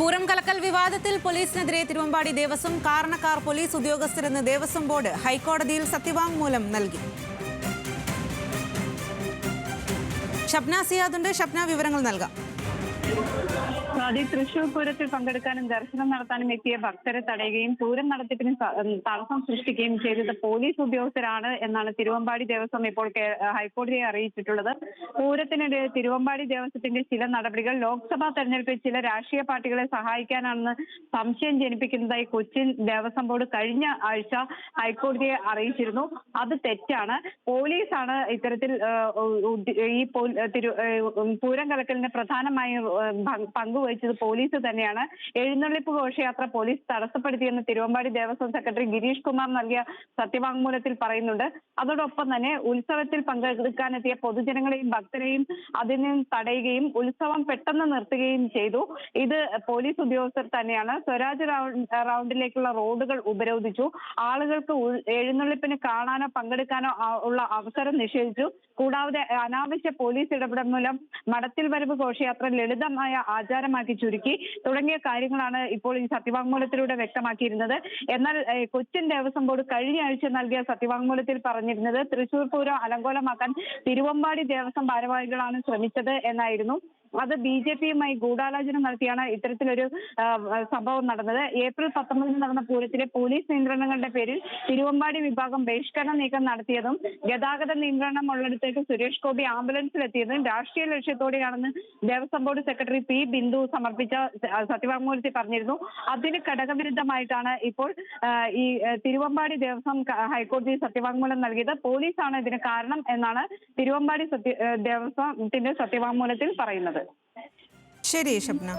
പൂരം കലക്കൽ വിവാദത്തിൽ പോലീസിനെതിരെ Thiruvambady Devaswom കാരണക്കാർ police ഉദ്യോഗസ്ഥരെന്ന് Devaswom board ഹൈക്കോടതിയിൽ സത്യവാങ്മൂലം നൽകി. ഷബ്ന സിയാദുണ്ട്. ഷബ്ന, വിവരങ്ങൾ നൽകാം. തൃശൂർ പൂരത്തിൽ പങ്കെടുക്കാനും ദർശനം നടത്താനും എത്തിയ ഭക്തരെ തടയുകയും പൂരം നടത്തിപ്പിന് തടസ്സം സൃഷ്ടിക്കുകയും ചെയ്തത് പോലീസ് ഉദ്യോഗസ്ഥരാണ് എന്നാണ് തിരുവമ്പാടി ദേവസ്വം ഇപ്പോൾ ഹൈക്കോടതിയെ അറിയിച്ചിട്ടുള്ളത്. പൂരത്തിനിടെ തിരുവമ്പാടി ദേവസ്വത്തിന്റെ ചില നടപടികൾ ലോക്സഭാ തെരഞ്ഞെടുപ്പിൽ ചില രാഷ്ട്രീയ പാർട്ടികളെ സഹായിക്കാനാണെന്ന് സംശയം ജനിപ്പിക്കുന്നതായി കൊച്ചിൻ ദേവസ്വം ബോർഡ് കഴിഞ്ഞ ആഴ്ച ഹൈക്കോടതിയെ അറിയിച്ചിരുന്നു. അത് തെറ്റാണ്. പോലീസാണ് ഇത്തരത്തിൽ ഈ പൂരം കലക്കലിന് പ്രധാനമായും പങ്കുവഹിച്ചത് പോലീസ് തന്നെയാണ്. എഴുന്നള്ളിപ്പ് ഘോഷയാത്ര പോലീസ് തടസ്സപ്പെടുത്തിയെന്ന് തിരുവമ്പാടി ദേവസ്വം സെക്രട്ടറി ഗിരീഷ് കുമാർ നൽകിയ സത്യവാങ്മൂലത്തിൽ പറയുന്നുണ്ട്. അതോടൊപ്പം തന്നെ ഉത്സവത്തിൽ പങ്കെടുക്കാനെത്തിയ പൊതുജനങ്ങളെയും ഭക്തരെയും അതിന് തടയുകയും ഉത്സവം പെട്ടെന്ന് നിർത്തുകയും ചെയ്തു. ഇത് പോലീസ് ഉദ്യോഗസ്ഥർ തന്നെയാണ്. സ്വരാജ് റൗണ്ടിലേക്കുള്ള റോഡുകൾ ഉപരോധിച്ചു. ആളുകൾക്ക് എഴുന്നള്ളിപ്പിന് കാണാനോ പങ്കെടുക്കാനോ ഉള്ള അവസരം നിഷേധിച്ചു. കൂടാതെ അനാവശ്യ പോലീസ് ഇടപെടൽ മൂലം മടത്തിൽ വരവ് ഘോഷയാത്ര ലളിതമായ ആചാരമാക്കി ചുരുക്കി തുടങ്ങിയ കാര്യങ്ങളാണ് ഇപ്പോൾ ഈ സത്യവാങ്മൂലത്തിലൂടെ വ്യക്തമാക്കിയിരുന്നത്. എന്നാൽ കൊച്ചിൻ ദേവസ്വം ബോർഡ് കഴിഞ്ഞ ആഴ്ച നൽകിയ സത്യവാങ്മൂലത്തിൽ പറഞ്ഞിരുന്നത് തൃശൂർ പൂരം അലങ്കോലമാക്കാൻ തിരുവമ്പാടി ദേവസ്വം ഭാരവാഹികളാണ് ശ്രമിച്ചത് എന്നായിരുന്നു. അത് BJPയുമായി ഗൂഢാലോചന നടത്തിയാണ് ഇത്തരത്തിലൊരു സംഭവം നടന്നത്. ഏപ്രിൽ 19 നടന്ന പൂരത്തിലെ പോലീസ് നിയന്ത്രണങ്ങളുടെ പേരിൽ തിരുവമ്പാടി വിഭാഗം ബഹിഷ്കരണ നീക്കം നടത്തിയതും ഗതാഗത നിയന്ത്രണം ഉള്ളിടത്തേക്ക് സുരേഷ് ഗോപി ആംബുലൻസിലെത്തിയതും രാഷ്ട്രീയ ലക്ഷ്യത്തോടെയാണെന്ന് Devaswom board secretary P. Bindu സമർപ്പിച്ച സത്യവാങ്മൂലത്തിൽ പറഞ്ഞിരുന്നു. അതിന് ഘടകവിരുദ്ധമായിട്ടാണ് ഇപ്പോൾ ഈ തിരുവമ്പാടി ദേവസ്വം ഹൈക്കോടതി സത്യവാങ്മൂലം നൽകിയത്. പോലീസാണ് ഇതിന് കാരണം എന്നാണ് തിരുവമ്പാടി ദേവസ്വത്തിന്റെ സത്യവാങ്മൂലത്തിൽ പറയുന്നത്. ശരി ഷബ്ന.